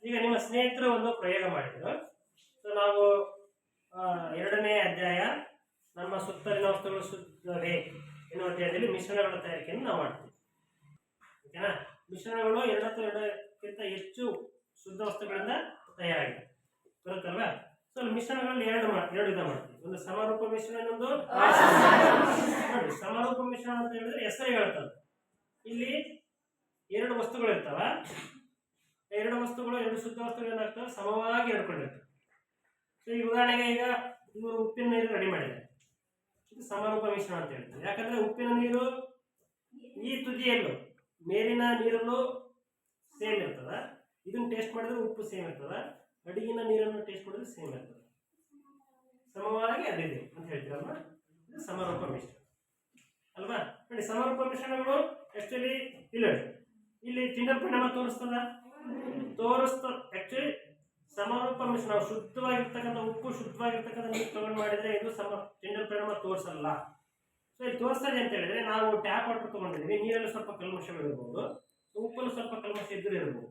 ಈಗ ನಿಮ್ಮ ಸ್ನೇಹಿತರು ಒಂದು ಪ್ರಯೋಗ ಮಾಡಿದ್ರು. ಸೊ ನಾವು 2ನೇ ಅಧ್ಯಾಯ ನಮ್ಮ ಸುತ್ತಲಿನ ವಸ್ತುಗಳು ಶುದ್ಧವೇ ಎನ್ನುವ ಅಧ್ಯಾಯದಲ್ಲಿ ಮಿಶ್ರಣಗಳ ತಯಾರಿಕೆಯನ್ನು ನಾವು ಮಾಡ್ತೀವಿ. ಓಕೆನಾ? ಮಿಶ್ರಣಗಳು 2 ಅಥವಾ 2ಕ್ಕಿಂತ ಹೆಚ್ಚು ಶುದ್ಧ ವಸ್ತುಗಳಿಂದ ತಯಾರಾಗಿದೆ, ಬರುತ್ತಲ್ವಾ? ಸೊ ಮಿಶ್ರಣಗಳಲ್ಲಿ ಎರಡು ವಿಧ ಮಾಡ್ತೀವಿ. ಒಂದು ಸಮರೂಪ ಮಿಶ್ರಣ, ಇನ್ನೊಂದು ನೋಡಿ. ಸಮರೂಪ ಮಿಶ್ರಣ ಅಂತ ಹೇಳಿದ್ರೆ ಹೆಸರು ಹೇಳ್ತದೆ. ಇಲ್ಲಿ 2 ವಸ್ತುಗಳು ಇರ್ತಾವ. 2 ವಸ್ತುಗಳು, 2 ಶುದ್ಧ ವಸ್ತುಗಳು ಏನಾಗ್ತವೆ, ಸಮವಾಗಿ ಹಿಡ್ಕೊಂಡಿರ್ತವೆ. ಸೊ ಈಗ ಉದಾಹರಣೆಗೆ, ಈಗ ಇವರು ಉಪ್ಪಿನ ನೀರು ರೆಡಿ ಮಾಡಿದ್ದಾರೆ. ಇದು ಸಮರೂಪ ಮಿಶ್ರಣ ಅಂತ ಹೇಳ್ತಾರೆ. ಯಾಕಂದ್ರೆ ಉಪ್ಪಿನ ನೀರು ಈ ತುದಿಯಲ್ಲೂ ಮೇಲಿನ ನೀರಲ್ಲೂ ಸೇಮ್ ಇರ್ತದ. ಇದನ್ನ ಟೇಸ್ಟ್ ಮಾಡಿದ್ರೆ ಉಪ್ಪು ಸೇಮ್ ಇರ್ತದ, ಅಡಿಗಿನ ನೀರನ್ನು ಟೇಸ್ಟ್ ಮಾಡಿದ್ರೆ ಸೇಮ್ ಇರ್ತದೆ, ಸಮವಾಗಿ ಅದಿದೆ ಅಂತ ಹೇಳ್ತೀರಲ್ವಾ? ಇದು ಸಮರೂಪ ಮಿಶ್ರಣ ಅಲ್ವಾ? ನೋಡಿ, ಸಮರೂಪ ಮಿಶ್ರಣಗಳು ಆಕ್ಚುಲಿ ಇಲ್ಲಿ ಟಿಂಡಲ್ ಪರಿಣಾಮ ತೋರಿಸ್ತದ. ಆಕ್ಚುಲಿ ಸಮರೂಪ ಮಿಶ್ರಣ ಶುದ್ಧವಾಗಿರ್ತಕ್ಕಂಥ ಉಪ್ಪು, ಶುದ್ಧವಾಗಿರ್ತಕ್ಕಂಥ ನೀರು ತಗೊಂಡು ಮಾಡಿದ್ರೆ ಇದು ಟಿಂಡಲ್ ಪರಿಣಾಮ ತೋರಿಸಲ್ಲ. ಸೊ ಇಲ್ಲಿ ತೋರಿಸ್ತದೆ ಅಂತ ಹೇಳಿದ್ರೆ, ನಾವು ಟ್ಯಾಪ್ ವಾಟರ್ ತಗೊಂಡಿದ್ವಿ, ನೀರಲ್ಲಿ ಸ್ವಲ್ಪ ಕಲ್ಮಶಗಳು ಇರ್ಬೋದು, ಉಪ್ಪಲ್ಲಿ ಸ್ವಲ್ಪ ಕಲ್ಮಶ ಇದ್ರೂ ಇರ್ಬೋದು.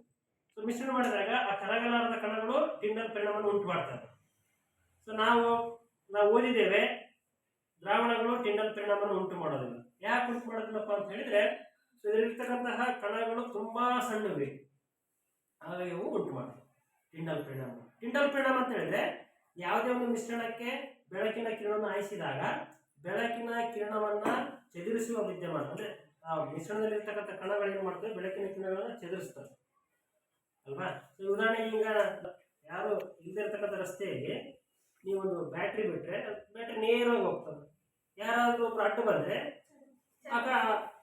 ಸೊ ಮಿಶ್ರಣ ಮಾಡಿದಾಗ ಆ ಕರಗಲಾರದ ಕಣಗಳು ಟಿಂಡಲ್ ಪರಿಣಾಮವನ್ನು ಉಂಟು ಮಾಡ್ತವೆ. ಸೊ ನಾವು ಓದಿದ್ದೇವೆ, ದ್ರಾವಣಗಳು ಟಿಂಡಲ್ ಪರಿಣಾಮವನ್ನು ಉಂಟು ಮಾಡೋದಿಲ್ಲ. ಯಾಕೆ ಉಂಟು ಮಾಡೋದಿಲ್ಲಪ್ಪ ಅಂತ ಹೇಳಿದ್ರೆ, ಸೊ ಇದರಲ್ಲಿರ್ತಕ್ಕಂತಹ ಕಣಗಳು ತುಂಬಾ ಸಣ್ಣವೆ, ಹಾಗಾಗಿ ಇವು ಉಂಟು ಮಾಡ್ತವೆ ಟಿಂಡಲ್ ಪರಿಣಾಮ. ಟಿಂಡಲ್ ಪರಿಣಾಮ ಅಂತ ಹೇಳಿದ್ರೆ, ಯಾವುದೇ ಒಂದು ಮಿಶ್ರಣಕ್ಕೆ ಬೆಳಕಿನ ಕಿರಣವನ್ನು ಹಾಯಿಸಿದಾಗ ಬೆಳಕಿನ ಕಿರಣವನ್ನ ಚದುರಿಸುವ ವಿದ್ಯಮಾನ, ಅಂದ್ರೆ ಆ ಮಿಶ್ರಣದಲ್ಲಿರ್ತಕ್ಕಂಥ ಕಣಗಳು ಏನು ಮಾಡ್ತವೆ, ಬೆಳಕಿನ ಕಿರಣಗಳನ್ನ ಚದುರಿಸ್ತವೆ ಅಲ್ವಾ? ಸೊ ಉದಾಹರಣೆಗೆ, ಈಗ ಯಾರು ಇಲ್ದಿರ್ತಕ್ಕಂಥ ರಸ್ತೆಯಲ್ಲಿ ನೀವೊಂದು ಬ್ಯಾಟ್ರಿ ಬಿಟ್ರೆ ಬ್ಯಾಟ್ರಿ ನೇರವಾಗಿ ಹೋಗ್ತದೆ. ಯಾರಾದ್ರೂ ಒಬ್ರು ಅಡ್ಡು ಬಂದ್ರೆ ಆಗ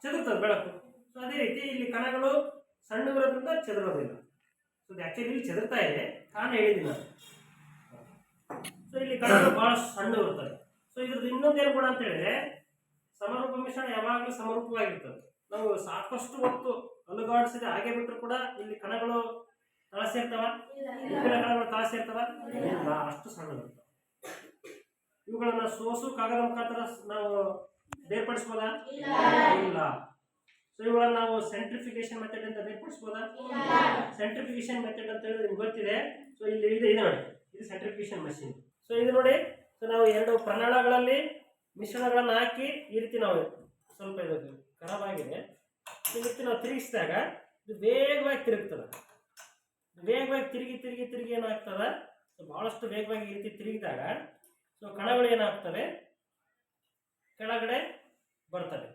ಚದುರ್ತದೆ ಬೆಳಕು. ಸೊ ಅದೇ ರೀತಿ ಇಲ್ಲಿ ಕಣಗಳು ಸಣ್ಣವಿರೋದ್ರಿಂದ ಚದುರೋದಿಲ್ಲ. ಸೊ ಆಕ್ಚುಲಿ ಇಲ್ಲಿ ಚದುರ್ತಾ ಇದೆ, ಕಾರಣ ಹೇಳಿದ್ದೀನಿ ನಾನು. ಸೊ ಇಲ್ಲಿ ಕಣಗಳು ಬಹಳ ಸಣ್ಣ ಇರ್ತವೆ. ಸೊ ಇದ್ರದ್ದು ಇನ್ನೊಂದೇನು ಗುಣ ಅಂತ ಹೇಳಿದ್ರೆ, ಸಮರೂಪ ಮಿಶ್ರಣ ಯಾವಾಗಲೂ ಸಮರೂಪವಾಗಿರ್ತದೆ. ನಾವು ಸಾಕಷ್ಟು ಹೊತ್ತು ಅಲುಗಾಡಿಸಿದ ಹಾಗೆ ಬಿಟ್ಟರು ಕೂಡ ಇಲ್ಲಿ ಕಣಗಳು ತಳ ಸೇರ್ತವ, ಉಪ್ಪಿನ ಕಣಗಳು ತಳ ಸೇರ್ತವ, ಅಷ್ಟು ಸಣ್ಣ ಇರ್ತವೆ. ಇವುಗಳನ್ನ ಸೋಸು ಕಾಗದ ಮುಖಾಂತರ ನಾವು ಬೇರ್ಪಡಿಸಬಹುದಾ? ಇಲ್ಲ. ಸೊ ಇವುಗಳನ್ನ ನಾವು ಸೆಂಟ್ರಿಫಿಕೇಶನ್ ಮೆಥಡ್ ಅಂತ ಬೇರ್ಪಡಿಸಬಹುದಾ? ಸೆಂಟ್ರಿಫಿಕೇಶನ್ ಮೆಥಡ್ ಅಂತ ಹೇಳಿದ್ರೆ ನಿಮ್ಗೆ ಗೊತ್ತಿದೆ. ಸೊ ಇಲ್ಲಿ ಇದೆ ನೋಡಿ, ಇದು ಸೆಂಟ್ರಿಫಿಕೇಶನ್ ಮಷೀನ್. ಸೊ ಇದು ನೋಡಿ, ಸೊ ನಾವು 2 ಪ್ರಮಾಣಗಳಲ್ಲಿ ಮಿಶ್ರಣಗಳನ್ನು ಹಾಕಿ ಈ ರೀತಿ ನಾವು ಸ್ವಲ್ಪ ಇದು ಖರಾಬ್ ಆಗಿದೆ, ಈ ರೀತಿ ನಾವು ತಿರುಗಿಸಿದಾಗ ಇದು ವೇಗವಾಗಿ ತಿರುಗ್ತದೆ. ವೇಗವಾಗಿ ತಿರುಗಿ ಏನಾಗ್ತದೆ, ಬಹಳಷ್ಟು ವೇಗವಾಗಿ ಈ ರೀತಿ ತಿರುಗಿದಾಗ ಸೊ ಕಣಗಳು ಏನಾಗ್ತವೆ, ಕೆಳಗಡೆ ಬರ್ತವೆ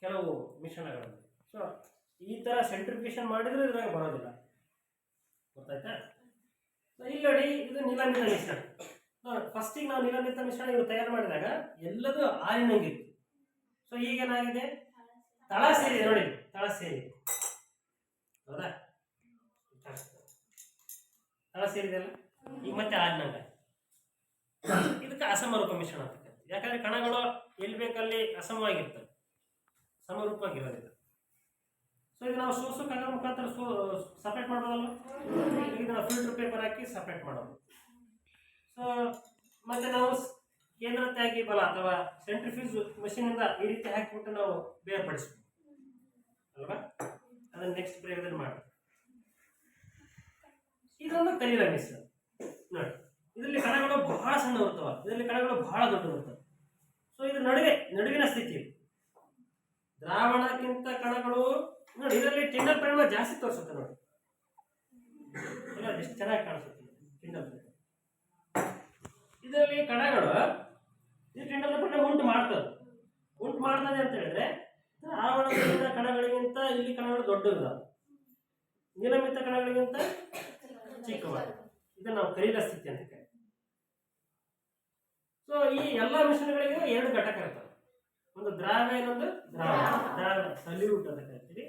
ಕೆಲವು ಮಿಶ್ರಣಗಳಲ್ಲಿ. ಸೊ ಈ ತರ ಸೆಂಟ್ರಿಫಿಕೇಶನ್ ಮಾಡಿದ್ರೆ ಇದ್ರಾಗ ಬರೋದಿಲ್ಲ, ಗೊತ್ತಾಯ್ತಾ? ಸೊ ಇಲ್ಲಿ ನೋಡಿ, ಇದು ನಿಲಂಬಿತ ಮಿಶ್ರಣ. ಫಸ್ಟಿಗೆ ನಾವು ನಿಲಂಬಿತ ಮಿಶ್ರಣ ಇವರು ತಯಾರು ಮಾಡಿದಾಗ ಎಲ್ಲದೂ ಹಾಲಿನಂಗಿತ್ತು. ಸೊ ಈಗೇನಾಗಿದೆ, ತಳ ಸೇರಿದೆ ನೋಡಿ, ತಳ ಸೇರಿದೆ, ಹೌದಾ? ತಳ ಸೇರಿದೆಲ್ಲ ಈಗ ಮತ್ತೆ ಹಾಲಿನಂಗ. ಇದಕ್ಕೆ ಅಸಮರೂಪ ಮಿಶ್ರಣ ಅಂತ ಕರೀತೀವಿ. ಯಾಕಂದ್ರೆ ಕಣಗಳು ಎಲ್ಲಿ ಬೇಕಲ್ಲಿ ಅಸಮವಾಗಿರ್ತವೆ, ಸಮರೂಪವಾಗಿರೋದಿಲ್ಲ. ಸೊ ಇದು ನಾವು ಸೋಸು ಕಾಗದ ಮುಖಾಂತರ ಸಪ್ರೇಟ್ ಮಾಡೋದಲ್ಲ, ಈಗ ನಾವು ಫಿಲ್ಟರ್ ಪೇಪರ್ ಹಾಕಿ ಸಪ್ರೇಟ್ ಮಾಡೋದು. ಸೊ ಮತ್ತೆ ನಾವು ಕೇಂದ್ರ ತ್ಯಾಗಿ ಬಲ ಅಥವಾ ಸೆಂಟ್ರಿಫ್ಯೂಜ್ ಮಷೀನಿಂದ ಈ ರೀತಿ ಹಾಕಿಬಿಟ್ಟು ನಾವು ಬೇರ್ಪಡಿಸ್ತೀವಿ ಅಲ್ವಾ? ಅದನ್ನ ನೆಕ್ಸ್ಟ್ ಪ್ರಯೋಗದಲ್ಲಿ ಮಾಡಿ. ಇದೊಂದು ಕಲಿಯುವ ಮಿಶ್ರಣ ನೋಡಿ. ಇದರಲ್ಲಿ ಕಣಗಳು ಬಹಳ ಸಣ್ಣ ಇರ್ತವ, ಇದರಲ್ಲಿ ಕಣಗಳು ಬಹಳ ದೊಡ್ಡ ಇರ್ತವೆ. ಸೊ ಇದು ನಡುವಿನ ಸ್ಥಿತಿ. ದ್ರಾವಣಕ್ಕಿಂತ ಕಣಗಳು ನೋಡಿ, ಇದರಲ್ಲಿ ಟಿಂಡಲ್ ಪರಿಣಾಮ ಜಾಸ್ತಿ ತೋರಿಸುತ್ತೆ ನೋಡಿ, ಎಷ್ಟು ಚೆನ್ನಾಗಿ ಕಾಣಿಸುತ್ತೆ ಟಿಂಡಲ್ ಪರಿಣಾಮ. ಇದರಲ್ಲಿ ಕಣಗಳು ಈ ಟಿಂಡಲ್ ಪರಿಣಾಮ ಉಂಟು ಮಾಡ್ತದೆ ಅಂತ ಹೇಳಿದ್ರೆ, ದ್ರಾವಣದಲ್ಲಿನ ಕಣಗಳಿಗಿಂತ ಇಲ್ಲಿ ಕಣಗಳು ದೊಡ್ಡವಿಲ್ಲ, ನಿಲಂಬಿತ ಕಣಗಳಿಗಿಂತ ಚಿಕ್ಕವಾದ. ಇದನ್ನು ನಾವು ಕಲಿಯುವ ಸ್ಥಿತಿ ಅಂತ ಕರೀತೀವಿ. ಸೊ ಈ ಎಲ್ಲ ಮಿಶ್ರಣಗಳಿಗೂ 2 ಘಟಕ ಇರ್ತವೆ, ಒಂದು ದ್ರಾವ್ಯ, ಇನ್ನೊಂದು ದ್ರಾವಣ ಸಲ್ಯೂಟ್ ಅಂತ ಕರಿತೀವಿ,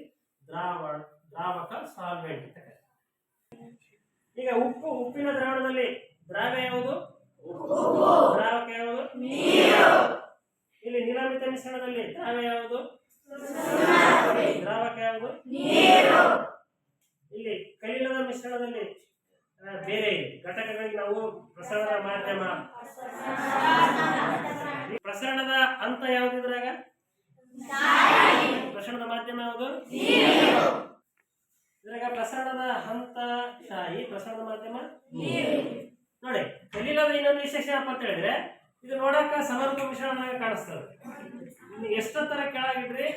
ದ್ರಾವಕ ಸಾಲ್ವೆಂಟ್ ಅಂತ ಕರಿತೀವಿ. ಈಗ ಉಪ್ಪಿನ ದ್ರಾವಣದಲ್ಲಿ ದ್ರಾವ್ಯ ಯಾವುದು, ದ್ರಾವಕ ಯಾವುದು, ಇಲ್ಲಿ ನಿಲಂಬಿತ ಮಿಶ್ರಣದಲ್ಲಿ ದ್ರಾವ್ಯ ಯಾವುದು, ದ್ರಾವಕ ಯಾವುದು, ಇಲ್ಲಿ ಕಲಿಲದ ಮಿಶ್ರಣದಲ್ಲಿ ಬೇರೆ ಘಟಕಗಳಿಗೆ ನಾವು ಪ್ರಸರಣ ಮಾಧ್ಯಮ, ಪ್ರಸರಣದ ಹಂತ ಯಾವುದು, ಇದ್ರಾಗ ಪ್ರಸರಣದ ಮಾಧ್ಯಮ ಯಾವುದು, ಇದ್ರಾಗ ಪ್ರಸರಣದ ಹಂತ ಶಾಯಿ, ಪ್ರಸರಣದ ಮಾಧ್ಯಮ ನೋಡಿ. ಕಲೀಲಾದ ಇನ್ನೊಂದು ವಿಶೇಷ ಏನಪ್ಪ ಅಂತ ಹೇಳಿದ್ರೆ ಇದು ನೋಡಕ ಸಮರ್ಥ ಮಿಶ್ರಣನಾಗ ಕಾಣಿಸ್ತದೆ. ನಿಮ್ಗೆ ಎಷ್ಟೊತ್ತರ ಕೆಳಗಿಡ್ರಿ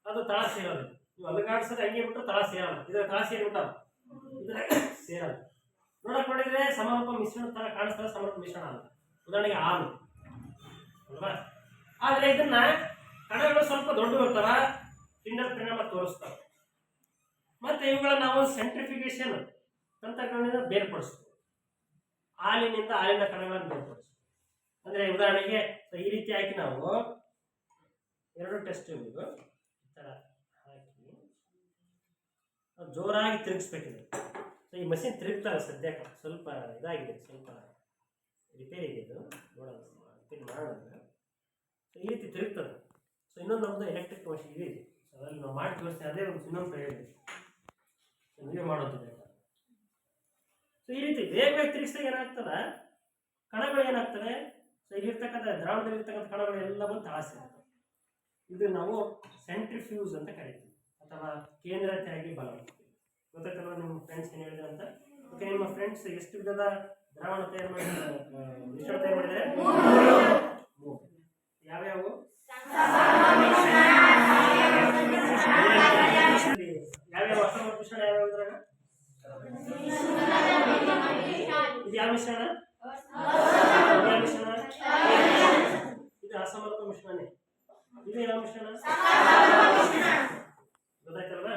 ಅದು ತಳ ಸೇರೋದು. ನೀವು ಅಲುಗಾಡ್ಸೋದು ಹಂಗೆ ಬಿಟ್ಟು ತಳ ಸೇರಲ್ಲ. ಇದ್ರ ತಳ ಸೇರಿಬಿಟ್ಟ ಇದ್ರ ಸೇರಲ್ಲ. ನೋಡಕ್ ನೋಡಿದ್ರೆ ಸಮರ್ಪ ಮಿಶ್ರಣ ತರ ಕಾಣಿಸ್ತದೆ, ಸಮರ್ಪ ಮಿಶ್ರಣ ಅಲ್ಲ. ಉದಾಹರಣೆಗೆ ಹಾಲು ಅಲ್ವಾ. ಆದ್ರೆ ಇದನ್ನ ಕಣಗಳು ಸ್ವಲ್ಪ ದೊಡ್ಡ ಇರ್ತಾವ, ಟಿಂಡಲ್ ಪರಿಣಾಮ ತೋರಿಸ್ತಾವ. ಮತ್ತೆ ಇವುಗಳನ್ನ ನಾವು ಸೆಂಟ್ರಿಫಿಕೇಶನ್ ತಂತ್ರಜ್ಞಾನದಿಂದ ಬೇರ್ಪಡಿಸ್ತೀವಿ. ಹಾಲಿನಿಂದ ಹಾಲಿನ ಕಣಗಳನ್ನು ಬೇರ್ಪಡಿಸ್ತೀವಿ. ಅಂದ್ರೆ ಉದಾಹರಣೆಗೆ ಈ ರೀತಿ ಹಾಕಿ ನಾವು 2 ಟೆಸ್ಟ್ ಟ್ಯೂಬ್ ಈ ತರ ಹಾಕಿ ಜೋರಾಗಿ ತಿರುಗಿಸ್ಬೇಕಿದೆ. ಈ ಮಷಿನ್ ತಿರುಗ್ತಾರೆ ಸದ್ಯಕ್ಕೆ, ಸ್ವಲ್ಪ ಇದಾಗಿದೆ, ಸ್ವಲ್ಪ ರಿಪೇರಿ ಇದೆ, ಇದು ನೋಡೋಣ ರಿಪೇರಿ ಮಾಡೋಣ. ಈ ರೀತಿ ತಿರುಗ್ತದೆ. ಸೊ ಇನ್ನೊಂದು ನಮ್ಮದು ಎಲೆಕ್ಟ್ರಿಕ್ ಮಷಿನ್ ಇದೆ, ಅದರಲ್ಲಿ ನಾವು ಮಾಡಿ ತೋರಿಸ್ತೀವಿ. ಅದೇ ಒಂದು ಇನ್ನೊಂದು ಪ್ರಯೋಗ ನೀವೇ ಮಾಡೋದು ಬೇಕಾ. ಸೊ ಈ ರೀತಿ ವೇಗವಾಗಿ ತಿರುಗಿಸಿದಾಗ ಏನಾಗ್ತದ, ಕಣಗಳು ಏನಾಗ್ತವೆ, ಸೊ ಇಲ್ಲಿರ್ತಕ್ಕಂಥ ದ್ರಾವಣದಲ್ಲಿರ್ತಕ್ಕಂಥ ಕಣಗಳು ಎಲ್ಲ ಬಂದು ತಳ ಸೇರ್ತವೆ. ಇದು ನಾವು ಸೆಂಟ್ರಿಫ್ಯೂಸ್ ಅಂತ ಕರಿತೀವಿ, ಅಥವಾ ಕೇಂದ್ರ ತೆರಗಿ ಬಲ. ಗೊತ್ತಾಗ್ತಲ್ವ ನಿಮ್ಮ ಫ್ರೆಂಡ್ಸ್ ಏನು ಹೇಳಿದ್ರೆ ಅಂತ. ಓಕೆ, ನಿಮ್ಮ ಫ್ರೆಂಡ್ಸ್ ಎಷ್ಟು ವಿಧದ ದ್ರಾವಣ ತಯಾರು ಮಾಡಿದ್ದಾರೆ, ಮಿಶ್ರಣ ತಯಾರು ಮಾಡಿದ್ದಾರೆ? ಯಾವ್ಯಾವು? ಯಾವ್ಯಾವ ಅಸಮರ್ಥ ಮಿಶ್ರಣ ಯಾವ್ಯಾವ ಇದ್ರಾಗ? ಇದು ಯಾವ ಮಿಶ್ರಣ? ಮಿಶ್ರಣ ಇದು ಅಸಮರ್ಥ ಮಿಶ್ರಣನೇ. ಇದು ಯಾವ ಮಿಶ್ರಣ? ಗೊತ್ತಾಯ್ತಲ್ವಾ?